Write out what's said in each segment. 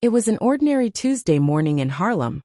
It was an ordinary Tuesday morning in Harlem.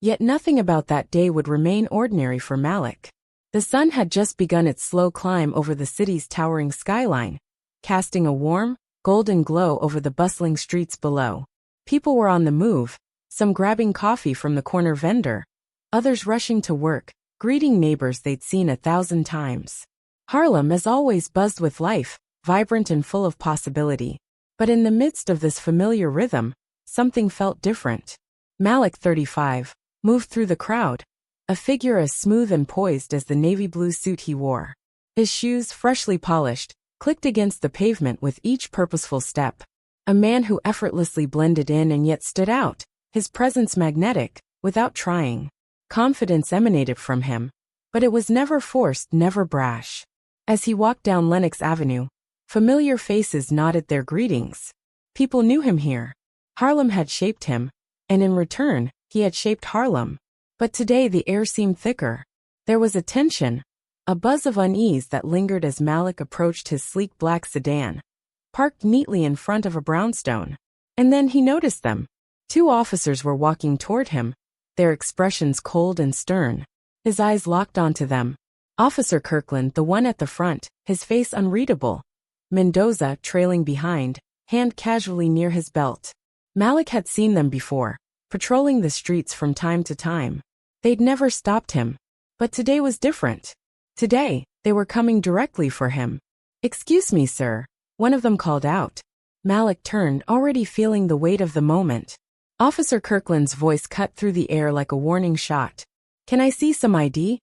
Yet nothing about that day would remain ordinary for Malik. The sun had just begun its slow climb over the city's towering skyline, casting a warm, golden glow over the bustling streets below. People were on the move, some grabbing coffee from the corner vendor, others rushing to work, greeting neighbors they'd seen 1,000 times. Harlem, as always, buzzed with life, vibrant and full of possibility. But in the midst of this familiar rhythm, something felt different. Malik, 35, moved through the crowd, a figure as smooth and poised as the navy blue suit he wore. His shoes, freshly polished, clicked against the pavement with each purposeful step. A man who effortlessly blended in and yet stood out, his presence magnetic, without trying. Confidence emanated from him, but it was never forced, never brash. As he walked down Lenox Avenue, familiar faces nodded their greetings. People knew him here. Harlem had shaped him, and in return, he had shaped Harlem. But today the air seemed thicker. There was a tension, a buzz of unease that lingered as Malik approached his sleek black sedan, parked neatly in front of a brownstone. And then he noticed them. 2 officers were walking toward him, their expressions cold and stern. His eyes locked onto them. Officer Kirkland, the one at the front, his face unreadable. Mendoza, trailing behind, hand casually near his belt. Malik had seen them before, patrolling the streets from time to time. They'd never stopped him. But today was different. Today, they were coming directly for him. "Excuse me, sir," one of them called out. Malik turned, already feeling the weight of the moment. Officer Kirkland's voice cut through the air like a warning shot. "Can I see some ID?"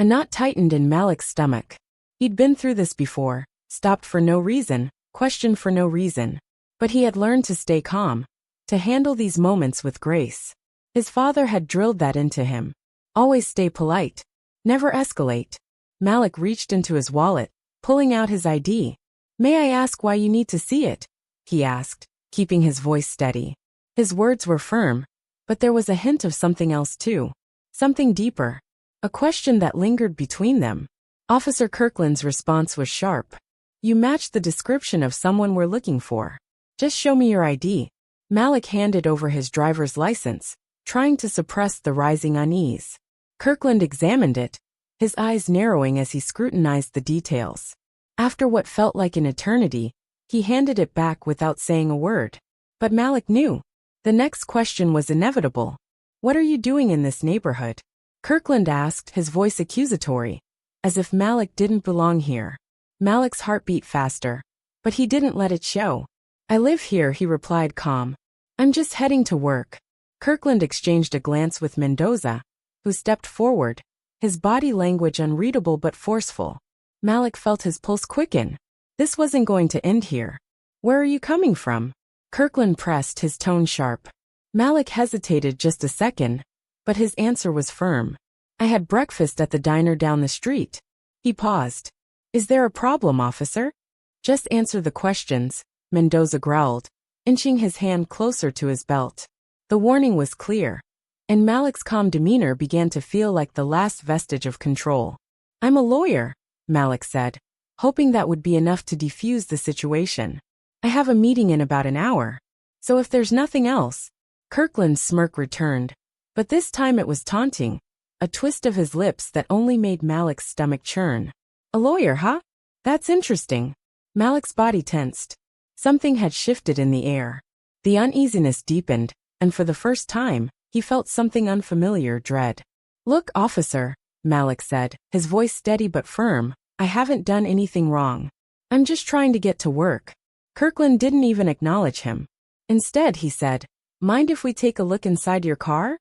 A knot tightened in Malik's stomach. He'd been through this before, stopped for no reason, questioned for no reason. But he had learned to stay calm, to handle these moments with grace. His father had drilled that into him. Always stay polite. Never escalate. Malik reached into his wallet, pulling out his ID. "May I ask why you need to see it?" he asked, keeping his voice steady. His words were firm, but there was a hint of something else too. Something deeper. A question that lingered between them. Officer Kirkland's response was sharp. "You match the description of someone we're looking for. Just show me your ID." Malik handed over his driver's license, trying to suppress the rising unease. Kirkland examined it, his eyes narrowing as he scrutinized the details. After what felt like an eternity, he handed it back without saying a word. But Malik knew. The next question was inevitable. "What are you doing in this neighborhood?" Kirkland asked, his voice accusatory, as if Malik didn't belong here. Malik's heart beat faster, but he didn't let it show. "I live here," he replied, calm. "I'm just heading to work." Kirkland exchanged a glance with Mendoza, who stepped forward, his body language unreadable but forceful. Malik felt his pulse quicken. This wasn't going to end here. "Where are you coming from?" Kirkland pressed, his tone sharp. Malik hesitated just a second, but his answer was firm. "I had breakfast at the diner down the street." He paused. "Is there a problem, officer?" "Just answer the questions," Mendoza growled, inching his hand closer to his belt. The warning was clear, and Malik's calm demeanor began to feel like the last vestige of control. "I'm a lawyer," Malik said, hoping that would be enough to defuse the situation. "I have a meeting in about an hour. So if there's nothing else." Kirkland's smirk returned, but this time it was taunting, a twist of his lips that only made Malik's stomach churn. "A lawyer, huh? That's interesting." Malik's body tensed. Something had shifted in the air. The uneasiness deepened, and for the first time, he felt something unfamiliar, dread. "Look, officer," Malik said, his voice steady but firm, "I haven't done anything wrong. I'm just trying to get to work." Kirkland didn't even acknowledge him. Instead, he said, "Mind if we take a look inside your car?"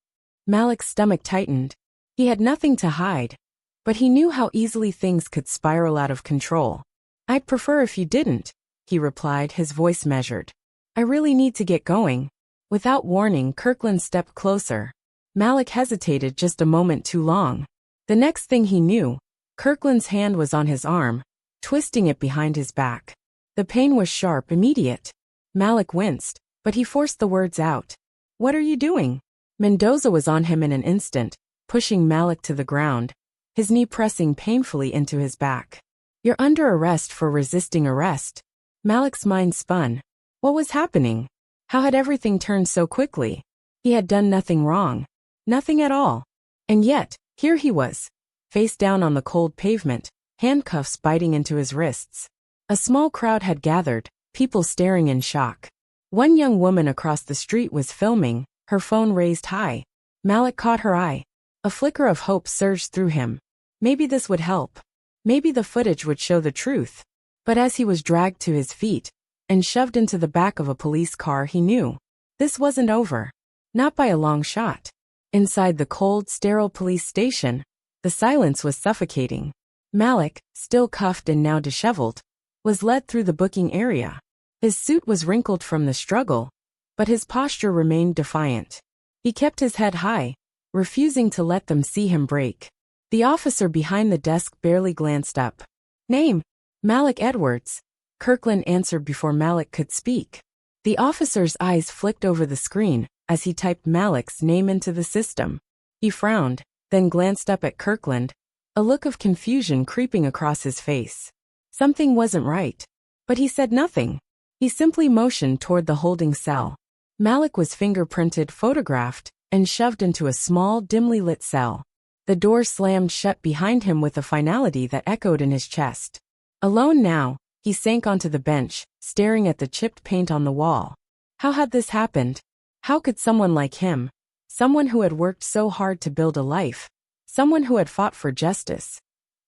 Malik's stomach tightened. He had nothing to hide, but he knew how easily things could spiral out of control. "I'd prefer if you didn't," he replied, his voice measured. "I really need to get going." Without warning, Kirkland stepped closer. Malik hesitated just a moment too long. The next thing he knew, Kirkland's hand was on his arm, twisting it behind his back. The pain was sharp, immediate. Malik winced, but he forced the words out. "What are you doing?" Mendoza was on him in an instant, pushing Malik to the ground, his knee pressing painfully into his back. "You're under arrest for resisting arrest." Malik's mind spun. What was happening? How had everything turned so quickly? He had done nothing wrong. Nothing at all. And yet, here he was, face down on the cold pavement, handcuffs biting into his wrists. A small crowd had gathered, people staring in shock. One young woman across the street was filming, her phone raised high. Malik caught her eye. A flicker of hope surged through him. Maybe this would help. Maybe the footage would show the truth. But as he was dragged to his feet and shoved into the back of a police car, he knew this wasn't over. Not by a long shot. Inside the cold, sterile police station, the silence was suffocating. Malik, still cuffed and now disheveled, was led through the booking area. His suit was wrinkled from the struggle, but his posture remained defiant. He kept his head high, refusing to let them see him break. The officer behind the desk barely glanced up. Name? Malik Edwards. Kirkland answered before Malik could speak. The officer's eyes flicked over the screen as he typed Malik's name into the system. He frowned, then glanced up at Kirkland, a look of confusion creeping across his face. Something wasn't right. But he said nothing. He simply motioned toward the holding cell. Malik was fingerprinted, photographed, and shoved into a small, dimly lit cell. The door slammed shut behind him with a finality that echoed in his chest. Alone now, he sank onto the bench, staring at the chipped paint on the wall. How had this happened? How could someone like him, someone who had worked so hard to build a life, someone who had fought for justice,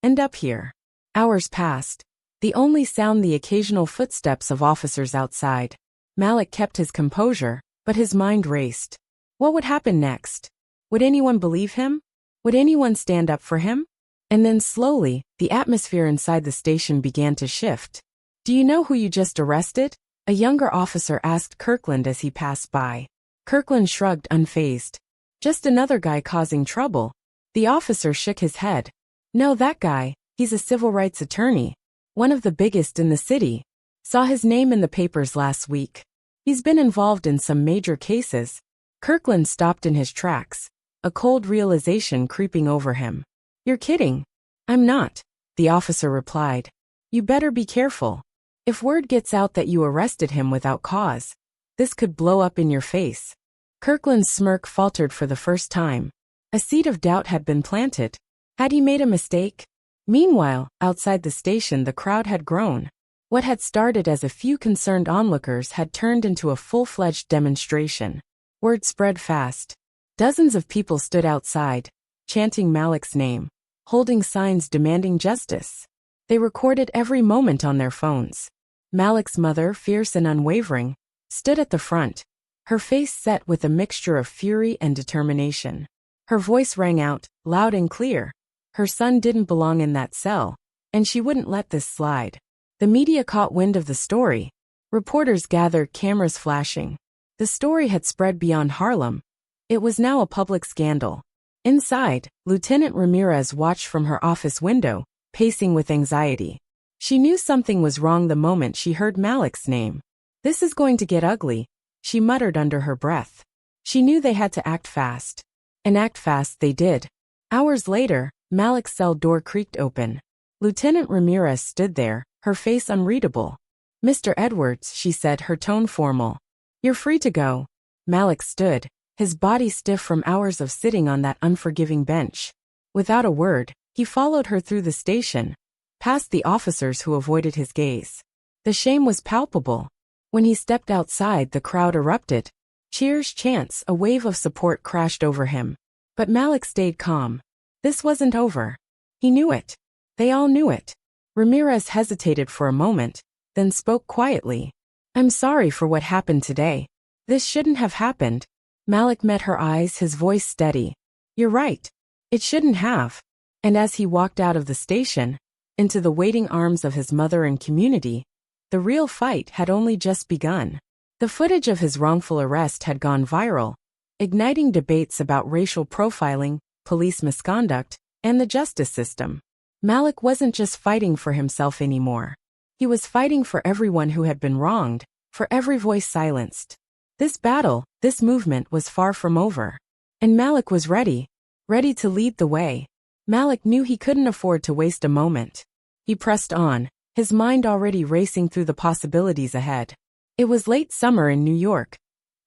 end up here? Hours passed. The only sound the occasional footsteps of officers outside. Malik kept his composure, but his mind raced. What would happen next? Would anyone believe him? Would anyone stand up for him? And then slowly, the atmosphere inside the station began to shift. Do you know who you just arrested? A younger officer asked Kirkland as he passed by. Kirkland shrugged, unfazed. Just another guy causing trouble. The officer shook his head. No, that guy, he's a civil rights attorney. One of the biggest in the city. Saw his name in the papers last week. He's been involved in some major cases. Kirkland stopped in his tracks, a cold realization creeping over him. You're kidding. I'm not, the officer replied. You better be careful. If word gets out that you arrested him without cause, this could blow up in your face. Kirkland's smirk faltered for the first time. A seed of doubt had been planted. Had he made a mistake? Meanwhile, outside the station the crowd had grown. What had started as a few concerned onlookers had turned into a full-fledged demonstration. Word spread fast. Dozens of people stood outside, chanting Malik's name, holding signs demanding justice. They recorded every moment on their phones. Malik's mother, fierce and unwavering, stood at the front, her face set with a mixture of fury and determination. Her voice rang out, loud and clear. Her son didn't belong in that cell, and she wouldn't let this slide. The media caught wind of the story. Reporters gathered, cameras flashing. The story had spread beyond Harlem. It was now a public scandal. Inside, Lieutenant Ramirez watched from her office window, pacing with anxiety. She knew something was wrong the moment she heard Malik's name. This is going to get ugly, she muttered under her breath. She knew they had to act fast. And act fast they did. Hours later, Malik's cell door creaked open. Lieutenant Ramirez stood there, her face unreadable. Mr. Edwards, she said, her tone formal. You're free to go. Malik stood, his body stiff from hours of sitting on that unforgiving bench. Without a word, he followed her through the station, past the officers who avoided his gaze. The shame was palpable. When he stepped outside, the crowd erupted. Cheers, chants, a wave of support crashed over him. But Malik stayed calm. This wasn't over. He knew it. They all knew it. Ramirez hesitated for a moment, then spoke quietly. I'm sorry for what happened today. This shouldn't have happened. Malik met her eyes, his voice steady. You're right. It shouldn't have. And as he walked out of the station, into the waiting arms of his mother and community, the real fight had only just begun. The footage of his wrongful arrest had gone viral, igniting debates about racial profiling, police misconduct, and the justice system. Malik wasn't just fighting for himself anymore. He was fighting for everyone who had been wronged, for every voice silenced. This battle, this movement was far from over. And Malik was ready to lead the way. Malik knew he couldn't afford to waste a moment. He pressed on, his mind already racing through the possibilities ahead. It was late summer in New York,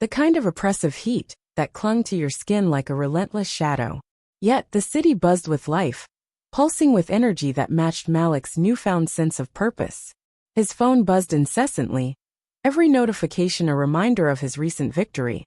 The kind of oppressive heat that clung to your skin like a relentless shadow. Yet the city buzzed with life, pulsing with energy that matched Malik's newfound sense of purpose. His phone buzzed incessantly, every notification a reminder of his recent victory.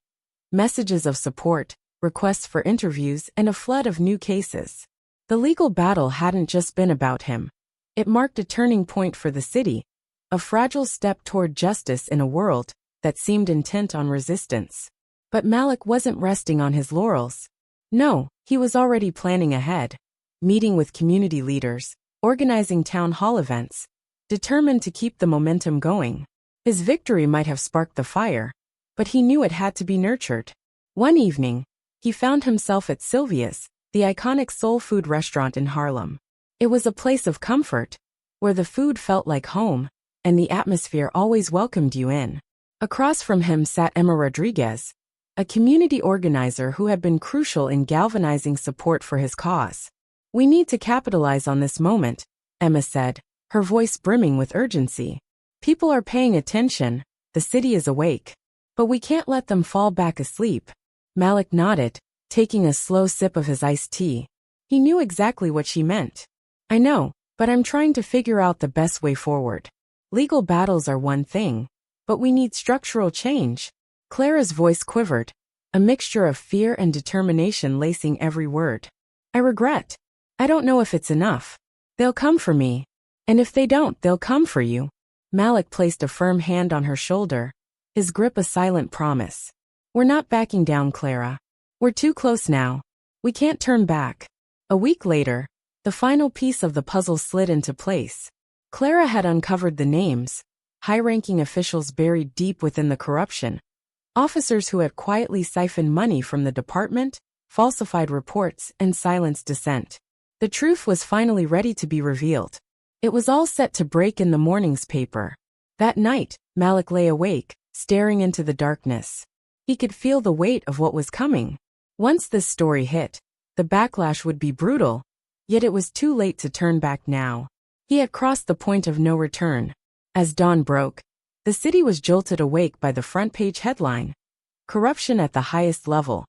Messages of support, requests for interviews, and a flood of new cases. The legal battle hadn't just been about him. It marked a turning point for the city, a fragile step toward justice in a world that seemed intent on resistance. But Malik wasn't resting on his laurels. No, he was already planning ahead, meeting with community leaders, organizing town hall events, determined to keep the momentum going. His victory might have sparked the fire, but he knew it had to be nurtured. One evening, he found himself at Sylvia's, the iconic soul food restaurant in Harlem. It was a place of comfort, where the food felt like home, and the atmosphere always welcomed you in. Across from him sat Emma Rodriguez, a community organizer who had been crucial in galvanizing support for his cause. "We need to capitalize on this moment," Emma said, her voice brimming with urgency. "People are paying attention, the city is awake. But we can't let them fall back asleep." Malik nodded, taking a slow sip of his iced tea. He knew exactly what she meant. "I know, but I'm trying to figure out the best way forward. Legal battles are one thing, but we need structural change." Clara's voice quivered, a mixture of fear and determination lacing every word. "I regret. I don't know if it's enough. They'll come for me. And if they don't, they'll come for you." Malik placed a firm hand on her shoulder, his grip a silent promise. "We're not backing down, Clara. We're too close now. We can't turn back." A week later, the final piece of the puzzle slid into place. Clara had uncovered the names, high-ranking officials buried deep within the corruption, officers who had quietly siphoned money from the department, falsified reports, and silenced dissent. The truth was finally ready to be revealed. It was all set to break in the morning's paper. That night, Malik lay awake, staring into the darkness. He could feel the weight of what was coming. Once this story hit, the backlash would be brutal, yet it was too late to turn back now. He had crossed the point of no return. As dawn broke, the city was jolted awake by the front-page headline: "Corruption at the highest level.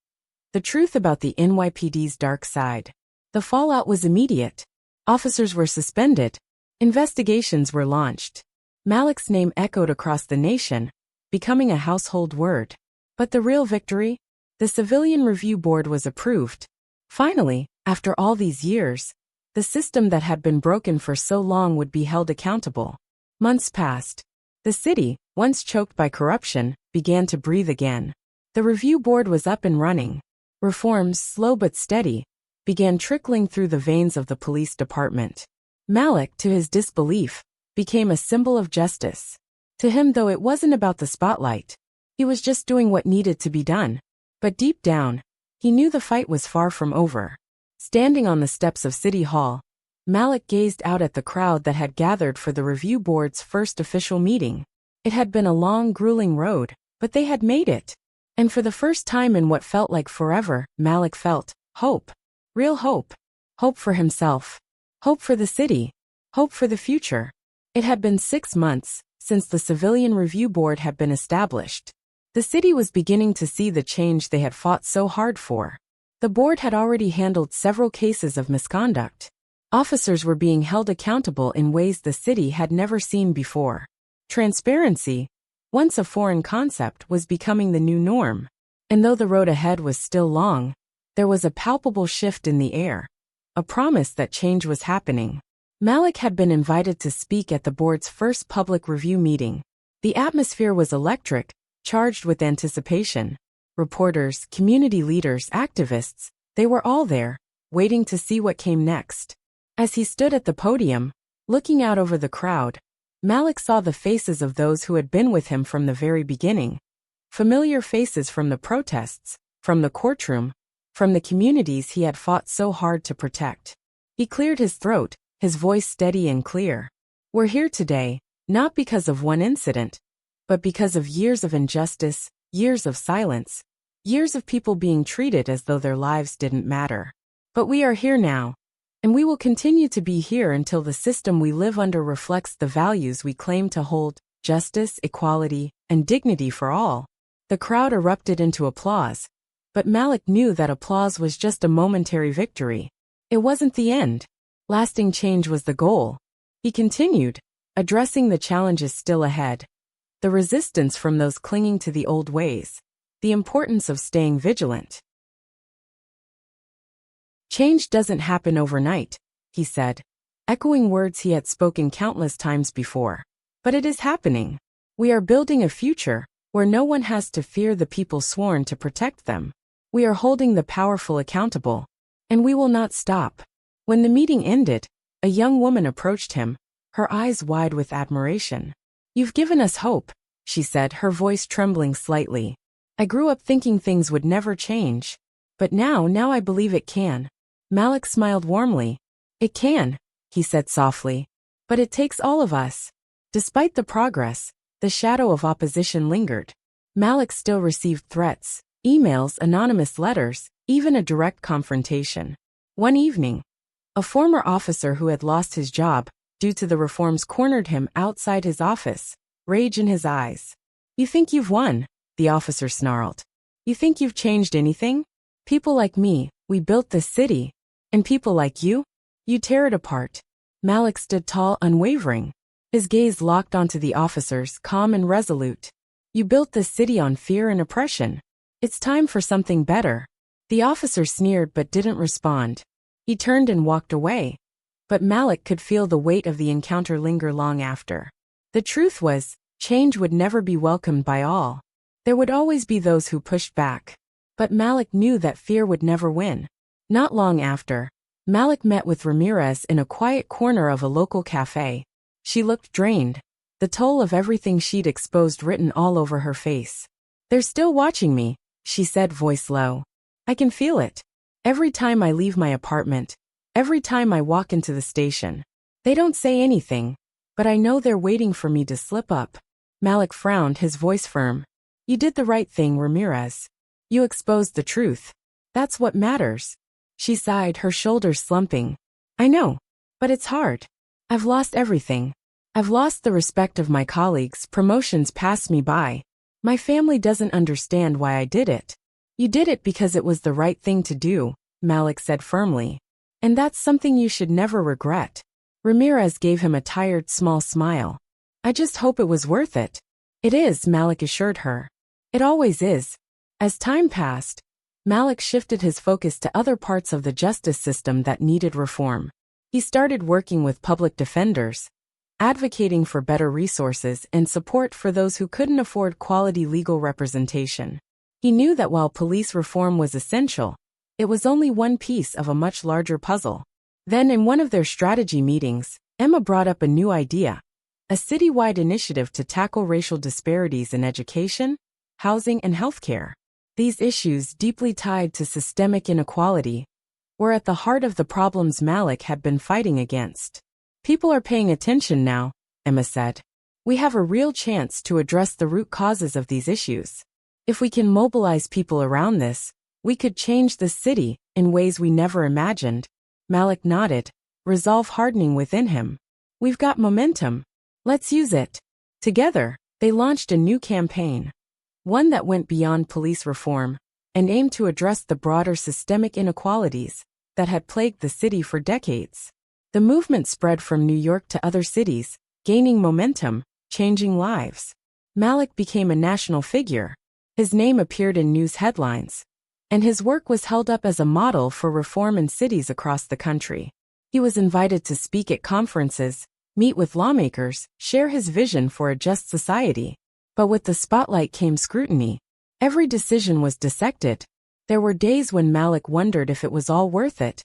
The truth about the NYPD's dark side." The fallout was immediate. Officers were suspended. Investigations were launched. Malik's name echoed across the nation, becoming a household word. But the real victory? The Civilian Review Board was approved. Finally, after all these years, the system that had been broken for so long would be held accountable. Months passed. The city, once choked by corruption, began to breathe again. The review board was up and running. Reforms, slow but steady, began trickling through the veins of the police department. Malik, to his disbelief, became a symbol of justice. To him, though, it wasn't about the spotlight. He was just doing what needed to be done. But deep down, he knew the fight was far from over. Standing on the steps of City Hall, Malik gazed out at the crowd that had gathered for the review board's first official meeting. It had been a long, grueling road, but they had made it. And for the first time in what felt like forever, Malik felt hope. Real hope. Hope for himself. Hope for the city. Hope for the future. It had been 6 months since the Civilian Review Board had been established. The city was beginning to see the change they had fought so hard for. The board had already handled several cases of misconduct. Officers were being held accountable in ways the city had never seen before. Transparency, once a foreign concept, was becoming the new norm. And though the road ahead was still long, there was a palpable shift in the air, a promise that change was happening. Malik had been invited to speak at the board's first public review meeting. The atmosphere was electric, charged with anticipation. Reporters, community leaders, activists, they were all there, waiting to see what came next. As he stood at the podium, looking out over the crowd, Malik saw the faces of those who had been with him from the very beginning. Familiar faces from the protests, from the courtroom, from the communities he had fought so hard to protect. He cleared his throat, his voice steady and clear. "We're here today, not because of one incident, but because of years of injustice, years of silence, years of people being treated as though their lives didn't matter. But we are here now, and we will continue to be here until the system we live under reflects the values we claim to hold: justice, equality, and dignity for all." The crowd erupted into applause, but Malik knew that applause was just a momentary victory. It wasn't the end. Lasting change was the goal. He continued, addressing the challenges still ahead. The resistance from those clinging to the old ways. The importance of staying vigilant. Change doesn't happen overnight, he said, echoing words he had spoken countless times before. But it is happening. We are building a future where no one has to fear the people sworn to protect them. We are holding the powerful accountable. And we will not stop. When the meeting ended, a young woman approached him, her eyes wide with admiration. You've given us hope, she said, her voice trembling slightly. I grew up thinking things would never change. But now I believe it can. Malik smiled warmly. It can, he said softly. But it takes all of us. Despite the progress, the shadow of opposition lingered. Malik still received threats, emails, anonymous letters, even a direct confrontation. One evening, a former officer who had lost his job due to the reforms cornered him outside his office, rage in his eyes. You think you've won, the officer snarled. You think you've changed anything? People like me, we built this city. And people like you tear it apart. Malik stood tall, unwavering. His gaze locked onto the officers, calm and resolute. You built this city on fear and oppression. It's time for something better. The officer sneered but didn't respond. He turned and walked away. But Malik could feel the weight of the encounter linger long after. The truth was, change would never be welcomed by all. There would always be those who pushed back. But Malik knew that fear would never win. Not long after, Malik met with Ramirez in a quiet corner of a local cafe. She looked drained, the toll of everything she'd exposed written all over her face. They're still watching me, she said, voice low. I can feel it. Every time I leave my apartment, every time I walk into the station. They don't say anything, but I know they're waiting for me to slip up. Malik frowned, his voice firm. You did the right thing, Ramirez. You exposed the truth. That's what matters. She sighed, her shoulders slumping. I know, but it's hard. I've lost everything. I've lost the respect of my colleagues, promotions pass me by. My family doesn't understand why I did it. You did it because it was the right thing to do, Malik said firmly. And that's something you should never regret. Ramirez gave him a tired, small smile. I just hope it was worth it. It is, Malik assured her. It always is. As time passed, Malik shifted his focus to other parts of the justice system that needed reform. He started working with public defenders, advocating for better resources and support for those who couldn't afford quality legal representation. He knew that while police reform was essential, it was only one piece of a much larger puzzle. Then in one of their strategy meetings, Emma brought up a new idea, a citywide initiative to tackle racial disparities in education, housing, and healthcare. These issues, deeply tied to systemic inequality, were at the heart of the problems Malik had been fighting against. People are paying attention now, Emma said. We have a real chance to address the root causes of these issues. If we can mobilize people around this, we could change the city in ways we never imagined. Malik nodded, resolve hardening within him. We've got momentum. Let's use it. Together, they launched a new campaign. One that went beyond police reform and aimed to address the broader systemic inequalities that had plagued the city for decades. The movement spread from New York to other cities, gaining momentum, changing lives. Malik became a national figure. His name appeared in news headlines, and his work was held up as a model for reform in cities across the country. He was invited to speak at conferences, meet with lawmakers, share his vision for a just society. But with the spotlight came scrutiny. Every decision was dissected. There were days when Malik wondered if it was all worth it.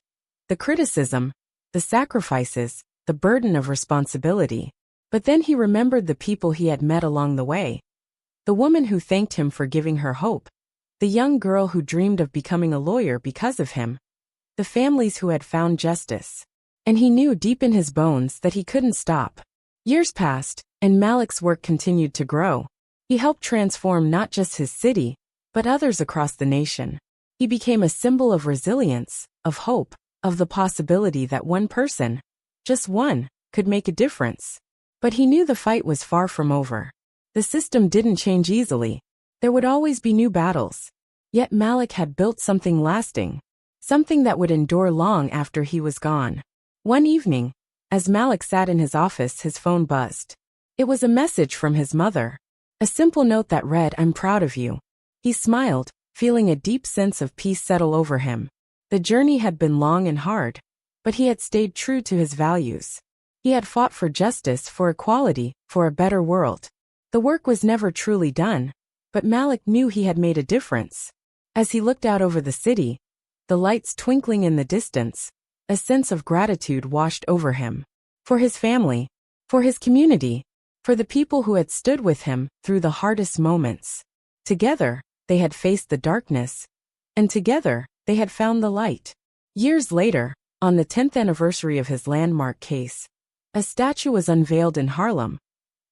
The criticism, the sacrifices, the burden of responsibility. But then he remembered the people he had met along the way. The woman who thanked him for giving her hope. The young girl who dreamed of becoming a lawyer because of him. The families who had found justice. And he knew deep in his bones that he couldn't stop. Years passed, and Malik's work continued to grow. He helped transform not just his city, but others across the nation. He became a symbol of resilience, of hope, of the possibility that one person, just one, could make a difference. But he knew the fight was far from over. The system didn't change easily. There would always be new battles. Yet Malik had built something lasting. Something that would endure long after he was gone. One evening, as Malik sat in his office, his phone buzzed. It was a message from his mother. A simple note that read, "I'm proud of you." He smiled, feeling a deep sense of peace settle over him. The journey had been long and hard, but he had stayed true to his values. He had fought for justice, for equality, for a better world. The work was never truly done, but Malik knew he had made a difference. As he looked out over the city, the lights twinkling in the distance, a sense of gratitude washed over him. For his family, for his community, for the people who had stood with him through the hardest moments. Together, they had faced the darkness, and together, they had found the light. Years later, on the 10th anniversary of his landmark case, a statue was unveiled in Harlem,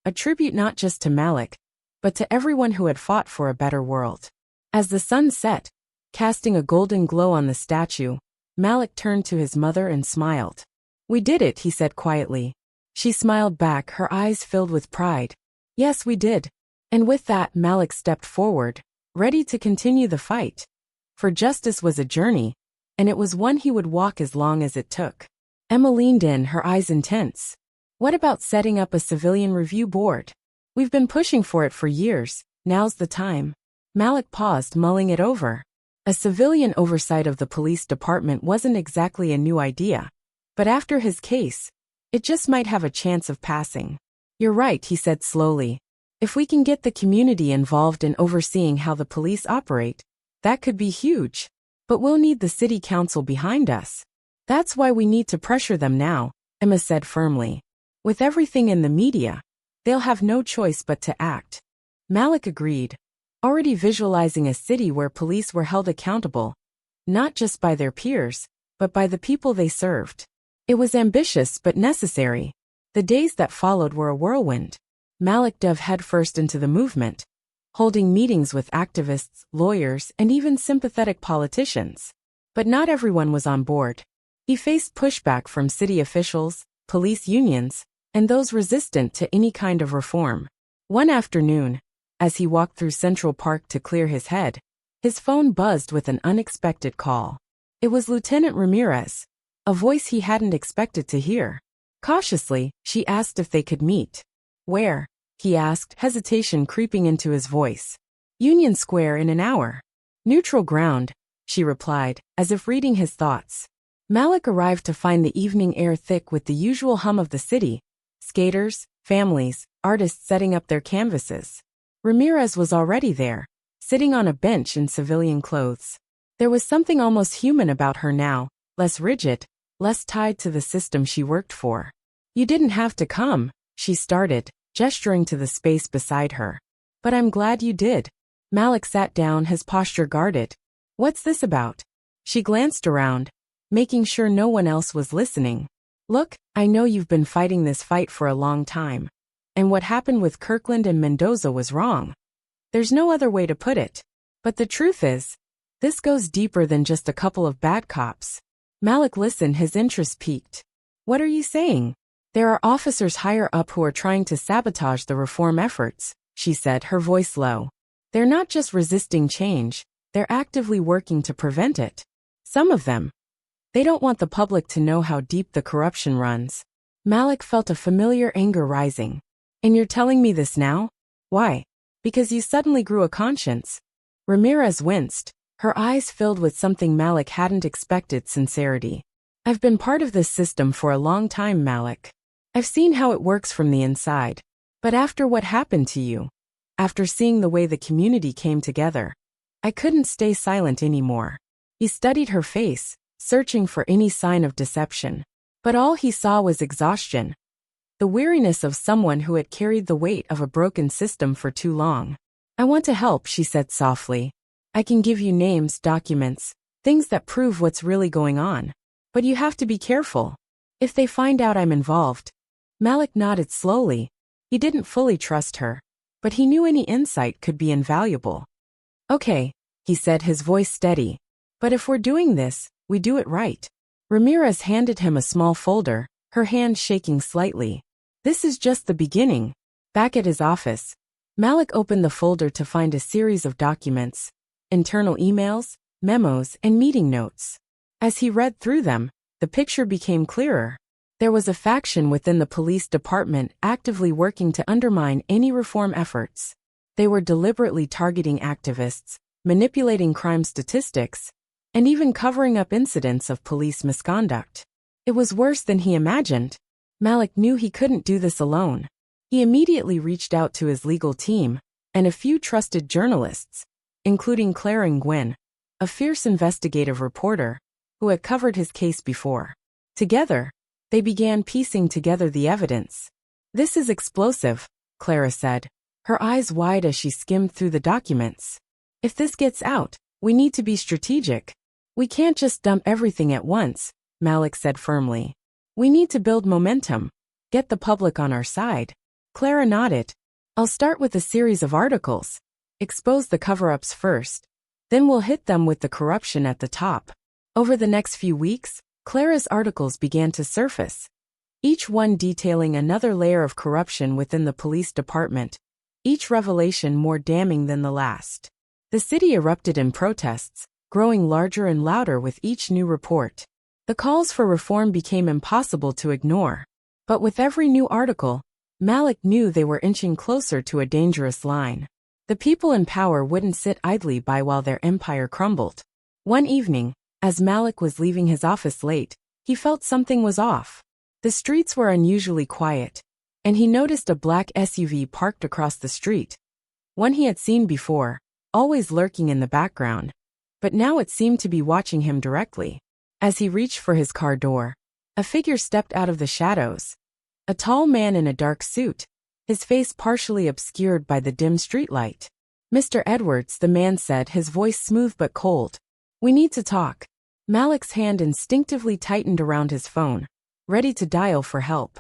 a tribute not just to Malik, but to everyone who had fought for a better world. As the sun set, casting a golden glow on the statue, Malik turned to his mother and smiled. "We did it," he said quietly. She smiled back, her eyes filled with pride. "Yes, we did." And with that, Malik stepped forward, ready to continue the fight. For justice was a journey, and it was one he would walk as long as it took. Emma leaned in, her eyes intense. "What about setting up a civilian review board? We've been pushing for it for years, now's the time." Malik paused, mulling it over. A civilian oversight of the police department wasn't exactly a new idea, but after his case, it just might have a chance of passing. "You're right," he said slowly. "If we can get the community involved in overseeing how the police operate, that could be huge. But we'll need the city council behind us. That's why we need to pressure them now," Emma said firmly. "With everything in the media, they'll have no choice but to act." Malik agreed, already visualizing a city where police were held accountable, not just by their peers, but by the people they served. It was ambitious but necessary. The days that followed were a whirlwind. Malik dove headfirst into the movement, holding meetings with activists, lawyers, and even sympathetic politicians. But not everyone was on board. He faced pushback from city officials, police unions, and those resistant to any kind of reform. One afternoon, as he walked through Central Park to clear his head, his phone buzzed with an unexpected call. It was Lieutenant Ramirez, a voice he hadn't expected to hear. Cautiously, she asked if they could meet. "Where?" he asked, hesitation creeping into his voice. "Union Square in an hour." "Neutral ground," she replied, as if reading his thoughts. Malik arrived to find the evening air thick with the usual hum of the city, skaters, families, artists setting up their canvases. Ramirez was already there, sitting on a bench in civilian clothes. There was something almost human about her now, less rigid, less tied to the system she worked for. "You didn't have to come," she started, gesturing to the space beside her. "But I'm glad you did." Malik sat down, his posture guarded. "What's this about?" She glanced around, making sure no one else was listening. "Look, I know you've been fighting this fight for a long time. And what happened with Kirkland and Mendoza was wrong. There's no other way to put it. But the truth is, this goes deeper than just a couple of bad cops." Malik listened, his interest piqued. "What are you saying?" "There are officers higher up who are trying to sabotage the reform efforts," she said, her voice low. "They're not just resisting change, they're actively working to prevent it. Some of them. They don't want the public to know how deep the corruption runs." Malik felt a familiar anger rising. "And you're telling me this now? Why? Because you suddenly grew a conscience?" Ramirez winced, her eyes filled with something Malik hadn't expected: sincerity. "I've been part of this system for a long time, Malik. I've seen how it works from the inside. But after what happened to you, after seeing the way the community came together, I couldn't stay silent anymore." He studied her face, searching for any sign of deception. But all he saw was exhaustion. The weariness of someone who had carried the weight of a broken system for too long. "I want to help," she said softly. "I can give you names, documents, things that prove what's really going on. But you have to be careful. If they find out I'm involved." Malik nodded slowly. He didn't fully trust her, but he knew any insight could be invaluable. "Okay," he said, his voice steady. "But if we're doing this, we do it right." Ramirez handed him a small folder, her hand shaking slightly. "This is just the beginning." Back at his office, Malik opened the folder to find a series of documents, internal emails, memos, and meeting notes. As he read through them, the picture became clearer. There was a faction within the police department actively working to undermine any reform efforts. They were deliberately targeting activists, manipulating crime statistics, and even covering up incidents of police misconduct. It was worse than he imagined. Malik knew he couldn't do this alone. He immediately reached out to his legal team and a few trusted journalists, including Claire Nguyen, a fierce investigative reporter who had covered his case before. Together, they began piecing together the evidence. "This is explosive," Clara said, her eyes wide as she skimmed through the documents. "If this gets out, we need to be strategic. We can't just dump everything at once," Malik said firmly. "We need to build momentum, get the public on our side." Clara nodded. "I'll start with a series of articles. Expose the cover-ups first. Then we'll hit them with the corruption at the top." Over the next few weeks, Clara's articles began to surface, each one detailing another layer of corruption within the police department, each revelation more damning than the last. The city erupted in protests, growing larger and louder with each new report. The calls for reform became impossible to ignore. But with every new article, Malik knew they were inching closer to a dangerous line. The people in power wouldn't sit idly by while their empire crumbled. One evening, as Malik was leaving his office late, he felt something was off. The streets were unusually quiet, and he noticed a black SUV parked across the street. One he had seen before, always lurking in the background, but now it seemed to be watching him directly. As he reached for his car door, a figure stepped out of the shadows. A tall man in a dark suit, his face partially obscured by the dim streetlight. "Mr. Edwards," the man said, his voice smooth but cold. "We need to talk." Malik's hand instinctively tightened around his phone, ready to dial for help.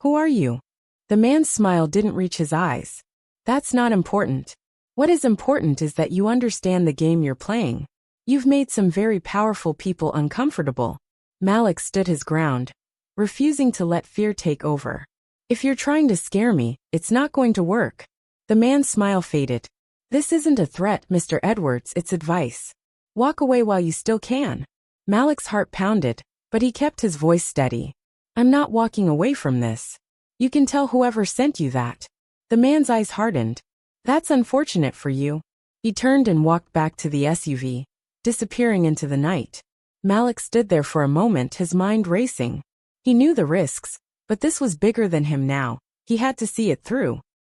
"Who are you?" The man's smile didn't reach his eyes. "That's not important. What is important is that you understand the game you're playing. You've made some very powerful people uncomfortable." Malik stood his ground, refusing to let fear take over. "If you're trying to scare me, it's not going to work." The man's smile faded. "This isn't a threat, Mr. Edwards, it's advice. Walk away while you still can." Malik's heart pounded, but he kept his voice steady. "I'm not walking away from this. You can tell whoever sent you that." The man's eyes hardened. "That's unfortunate for you." He turned and walked back to the SUV, disappearing into the night. Malik stood there for a moment, his mind racing. He knew the risks, but this was bigger than him now. He had to see it through.